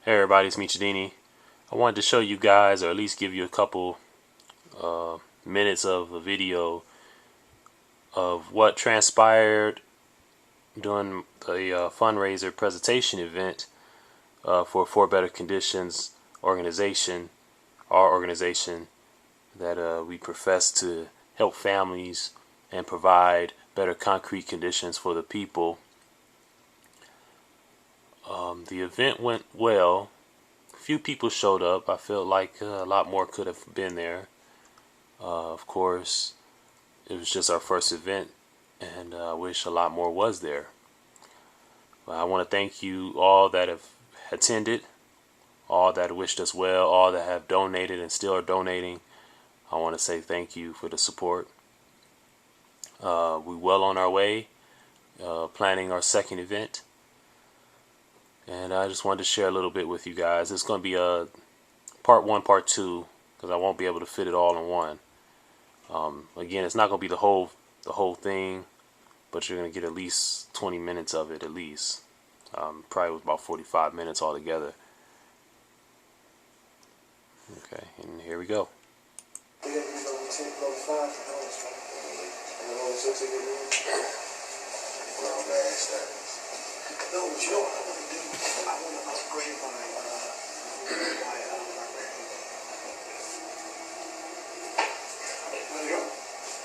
Hey everybody, it's Meechadini. I wanted to show you guys, or at least give you a couple minutes of a video of what transpired during the fundraiser presentation event for Better Conditions organization, our organization that we profess to help families and provide better concrete conditions for the people. The event went well. Few people showed up. I felt like a lot more could have been there. Of course, it was just our first event, and I wish a lot more was there. But I want to thank you all that have attended, all that wished us well, all that have donated and still are donating. I want to say thank you for the support. We're well on our way, planning our second event. And I just wanted to share a little bit with you guys. It's going to be a part one, part two, because I won't be able to fit it all in one. Again, it's not going to be the whole thing, but you're going to get at least 20 minutes of it, at least. Probably about 45 minutes altogether. Okay, and here we go. No, but you know what I want to do? I want to upgrade my library. Ready to go?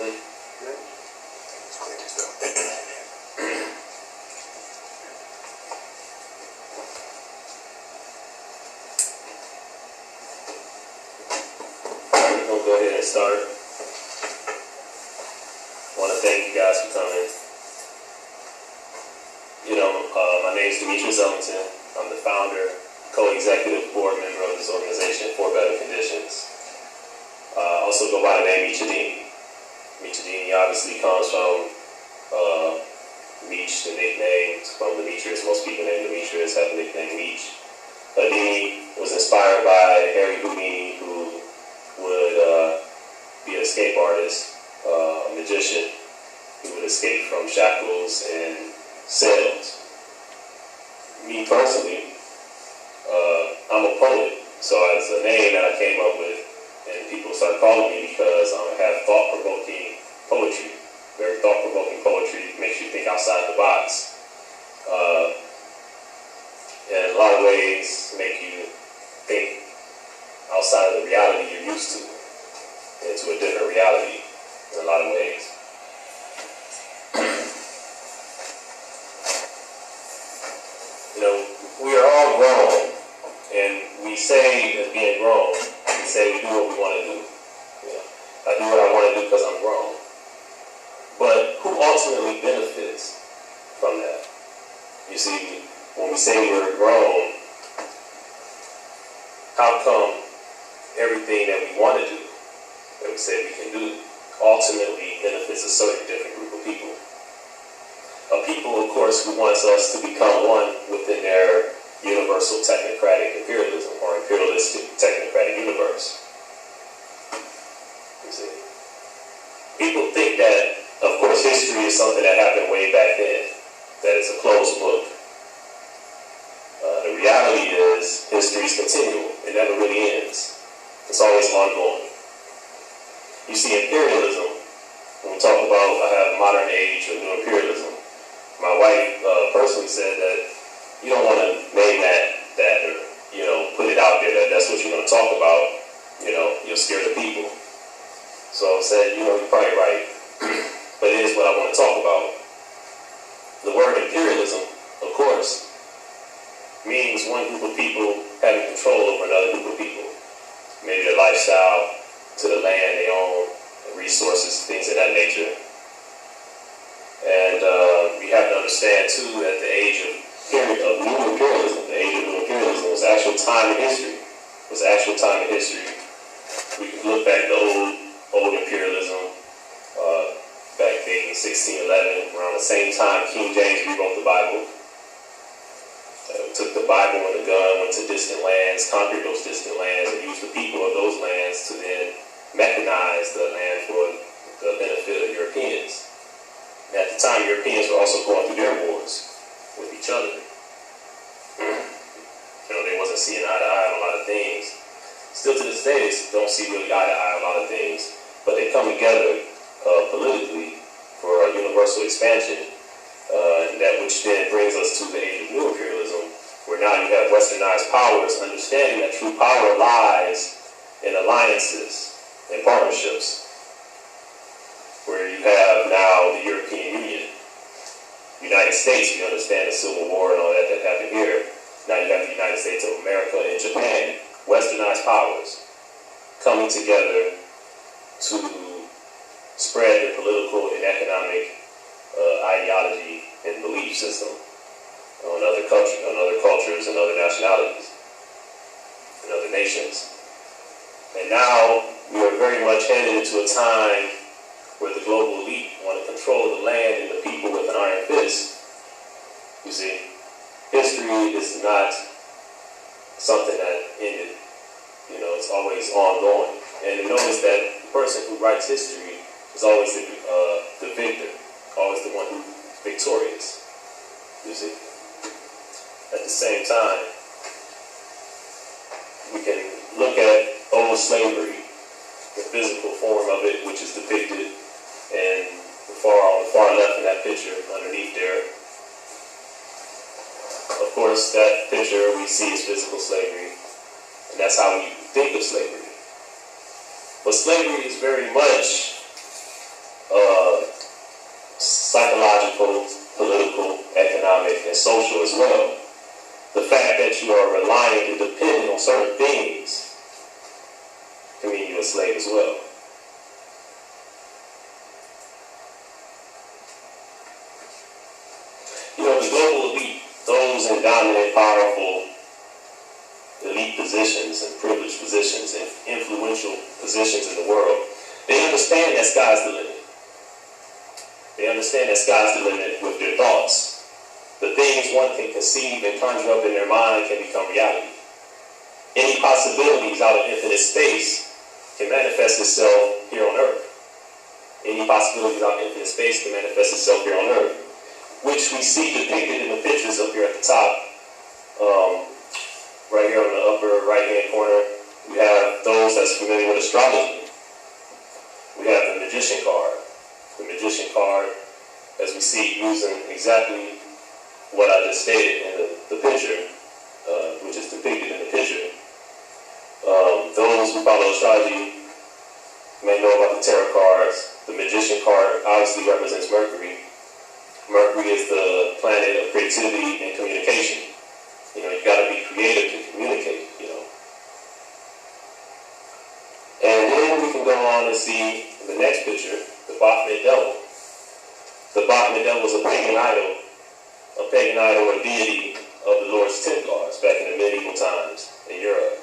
Ready? Let's clean this up. We'll go ahead and start. I want to thank you guys for coming. My name is Meechadini. I'm the founder, co-executive board member of this organization, For Better Conditions. Also go by the name Meechadini. Meechadini obviously comes from Meech, the nickname from Demetrius. Most people named Demetrius have the nickname Meech. Adini was inspired by Harry Houdini, who would be an escape artist, a magician, who would escape from shackles and cells. Me personally, I'm a poet, so it's a name that I came up with, and people started calling me because I have thought-provoking poetry. Very thought-provoking poetry makes you think outside the box, and in a lot of ways make you think outside of the reality you're used to, into a different reality in a lot of ways. We are all grown, and we say as being grown, we say we do what we want to do. I do what I want to do because I'm grown. But who ultimately benefits from that? You see, when we say we're grown, how come everything that we want to do, that we say we can do, ultimately benefits a certain different group of people? A people, of course, who wants us to become one within their universal technocratic imperialism or imperialistic technocratic universe. You see, people think that, of course, history is something that happened way back then, that it's a closed book. The reality is history is continual. It never really ends. It's always ongoing. You see, imperialism, when we talk about modern age or new imperialism, my wife personally said that you don't want to name that or, put it out there that that's what you're going to talk about. You'll scare the people. So I said, you're probably right. But it is what I want to talk about. The word imperialism, of course, means one group of people having control over another group of people. Maybe their lifestyle, to the land they own, the resources, things of that nature. And we have to understand, too, that the age of new imperialism, was actual time in history. We can look back to old imperialism, back in 1611, around the same time King James rewrote the Bible. Took the Bible and the gun, went to distant lands, conquered those distant lands, and used the people of those lands to then mechanize the land for the benefit of Europeans. At the time, Europeans were also going through their wars with each other. They wasn't and seeing eye to eye on a lot of things. Still to this day, they don't see really eye to eye on a lot of things, but they come together politically for a universal expansion, and that which then brings us to the age of new imperialism, where now you have westernized powers understanding that true power lies in alliances and partnerships, where you have now the European Union, United States. You understand the Civil War and all that happened here. Now you have the United States of America and Japan, westernized powers coming together to spread their political and economic ideology and belief system on other cultures and other nationalities and other nations. And now we are very much headed into a time where the global elite want to control the land and the people with an iron fist. You see, history is not something that ended. You know, it's always ongoing. And notice that the person who writes history is always the victor, always the one who's victorious. You see. At the same time, we can look at old slavery, the physical form of it, which is depicted and on the far left in that picture, underneath there. Of course, that picture we see is physical slavery, and that's how we think of slavery. But slavery is very much psychological, political, economic, and social as well. The fact that you are relying and dependent on certain things can mean you're a slave as well. You know, the global elite, those in dominant, powerful, elite positions and privileged positions and influential positions in the world, they understand that sky's the limit. They understand that sky's the limit with their thoughts. The things one can conceive and conjure up in their mind can become reality. Any possibilities out of infinite space can manifest itself here on Earth. Any possibilities out of infinite space can manifest itself here on Earth, which we see depicted in the pictures up here at the top. Right here on the upper right-hand corner, we have those that's familiar with astrology. We have the magician card. The magician card, as we see, using exactly what I just stated in the picture, which is depicted in the picture. Those who follow astrology may know about the tarot cards. The magician card obviously represents Mercury. Mercury is the planet of creativity and communication. You know, you got to be creative to communicate, you know. And then we can go on and see the next picture, the Baphomet devil. The Baphomet devil was a pagan idol or deity of the Lord's Templars back in the medieval times in Europe.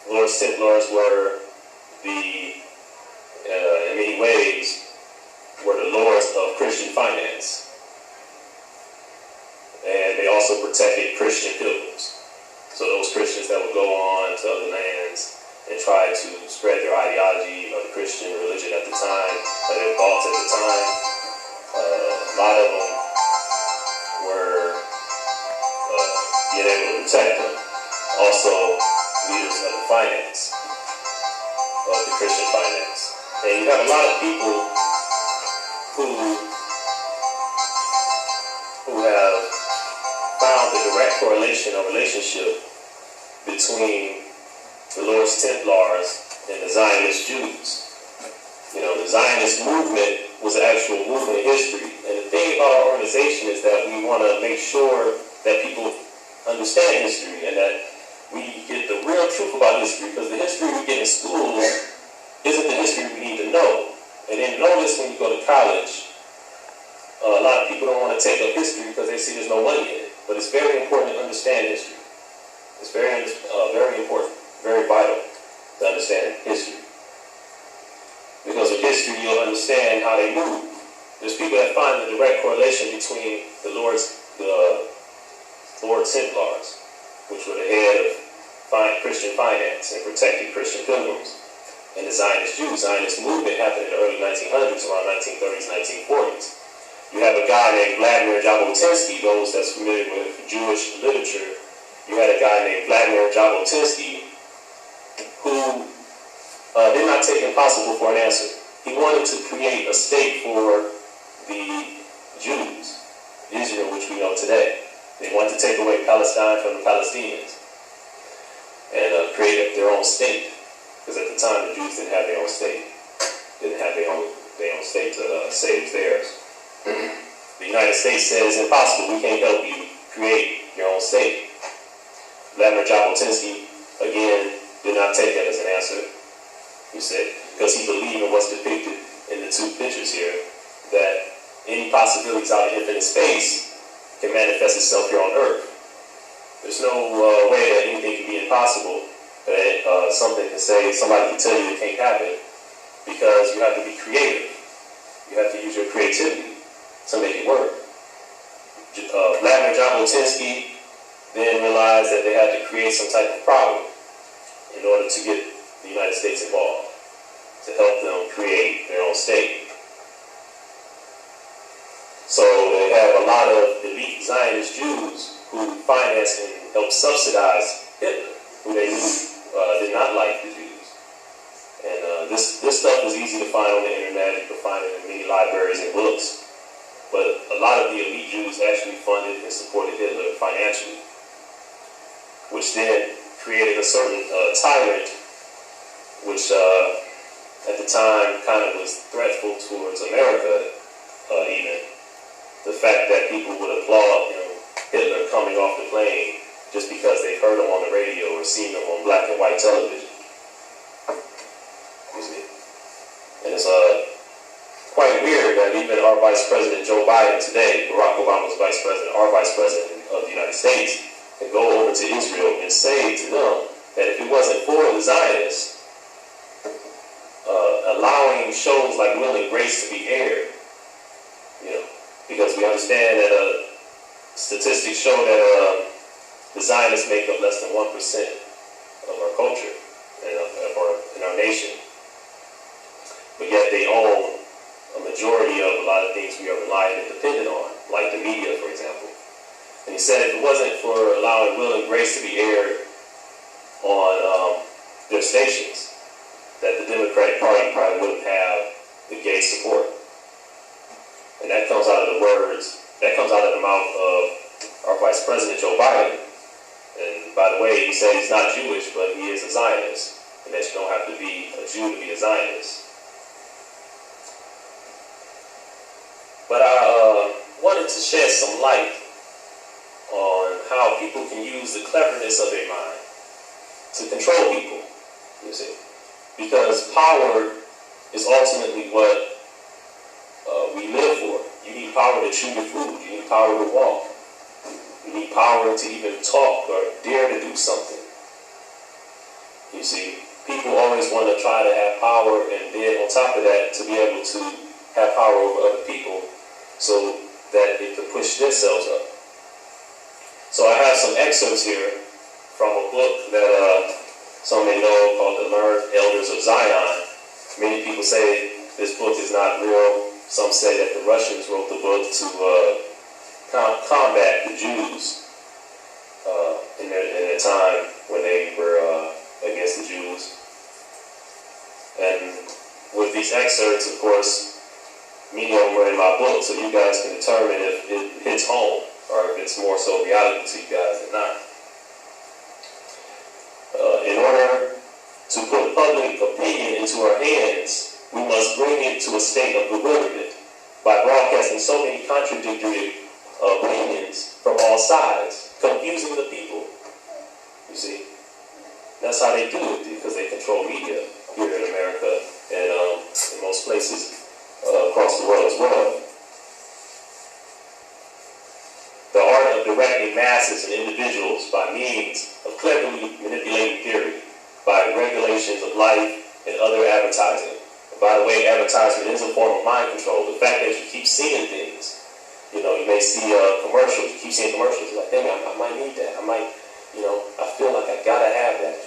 The Lord's Templars were in many ways, were the lords of Christian finance. And they also protected Christian pilgrims. So those Christians that would go on to other lands and try to spread their ideology of the Christian religion at the time, or their thoughts at the time, a lot of them were being able to protect them. Also, leaders of the finance, of the Christian finance. And you have a lot of people who have found the direct correlation or relationship between the Lord's Templars and the Zionist Jews. You know, the Zionist movement was an actual movement in history. And the thing about our organization is that we want to make sure that people understand history and that we get the real truth about history, because the history we get in school isn't the history we need to know. And then notice when you go to college, a lot of people don't want to take up history because they see there's no money in it. But it's very important to understand history. It's very important, very vital to understand history. Because with history, you'll understand how they move. There's people that find the direct correlation between the Lord Templars, which were the head of Christian finance and protected Christian pilgrims, and the Zionist Jews. Zionist movement happened in the early 1900s, around 1930s, 1940s. You have a guy named Vladimir Jabotinsky, those that's familiar with Jewish literature, you had a guy named Vladimir Jabotinsky who did not take impossible for an answer. He wanted to create a state for the Jews, Israel, which we know today. They wanted to take away Palestine from the Palestinians and create their own state. Because at the time, the Jews didn't have their own state. Didn't have their own state to say it was theirs. The United States said it's impossible. We can't help you create your own state. Vladimir Jabotinsky, again, did not take that as an answer. He said, because he believed in what's depicted in the two pictures here, that any possibilities out in infinite space can manifest itself here on Earth. There's no way that anything can be impossible, that somebody can tell you it can't happen, because you have to be creative. You have to use your creativity to make it work. Vladimir Jabotinsky then realized that they had to create some type of problem in order to get the United States involved, to help them create their own state. So they have a lot of elite Zionist Jews who financed and helped subsidize Hitler, who they knew did not like the Jews. And this stuff is easy to find on the internet. You can find it in many libraries and books. But a lot of the elite Jews actually funded and supported Hitler financially, which then created a certain tyrant, which at the time kind of was threatful towards America even. The fact that people would applaud Hitler coming off the plane just because they've heard him on the radio or seen him on black and white television. Excuse me. And it's quite weird that even our Vice President Joe Biden today, Barack Obama's Vice President, our Vice President of the United States, can go over to Israel and say to them that if it wasn't for the Zionists allowing shows like Will and Grace to be aired, because we understand that statistics show that the Zionists make up less than 1% of our culture and in our nation. But yet they own a majority of a lot of things we are reliant and dependent on, like the media, for example. And he said if it wasn't for allowing Will and Grace to be aired on their stations, that the Democratic Party probably wouldn't have the gay support. And that comes out of the mouth of our Vice President Joe Biden. And by the way, he said he's not Jewish, but he is a Zionist, and that you don't have to be a Jew to be a Zionist. But I wanted to shed some light on how people can use the cleverness of their mind to control people, you see. Because power is ultimately what we live for. You need power to chew your food. You need power to walk. You need power to even talk or dare to do something. You see, people always want to try to have power, and then on top of that, to be able to have power over other people so that they can push themselves up. So I have some excerpts here from a book that some may know called The Learned Elders of Zion. Many people say this book is not real. Some say that the Russians wrote the book to combat the Jews in their time when they were against the Jews. And with these excerpts, of course, many of them are in my book, so you guys can determine if it hits home or if it's more so reality to you guys than not. In order to put public opinion into our hands, we must bring it to a state of bewilderment by broadcasting so many contradictory opinions from all sides, confusing the people. You see, that's how they do it, because they control media here in America and in most places across the world as well. The art of directing masses and individuals by means of cleverly manipulating theory, by regulations of life and other advertising. By the way, advertisement is a form of mind control. The fact that you keep seeing things, you may see commercials, you keep seeing commercials, you're like, dang, I might need that. I feel like I gotta have that,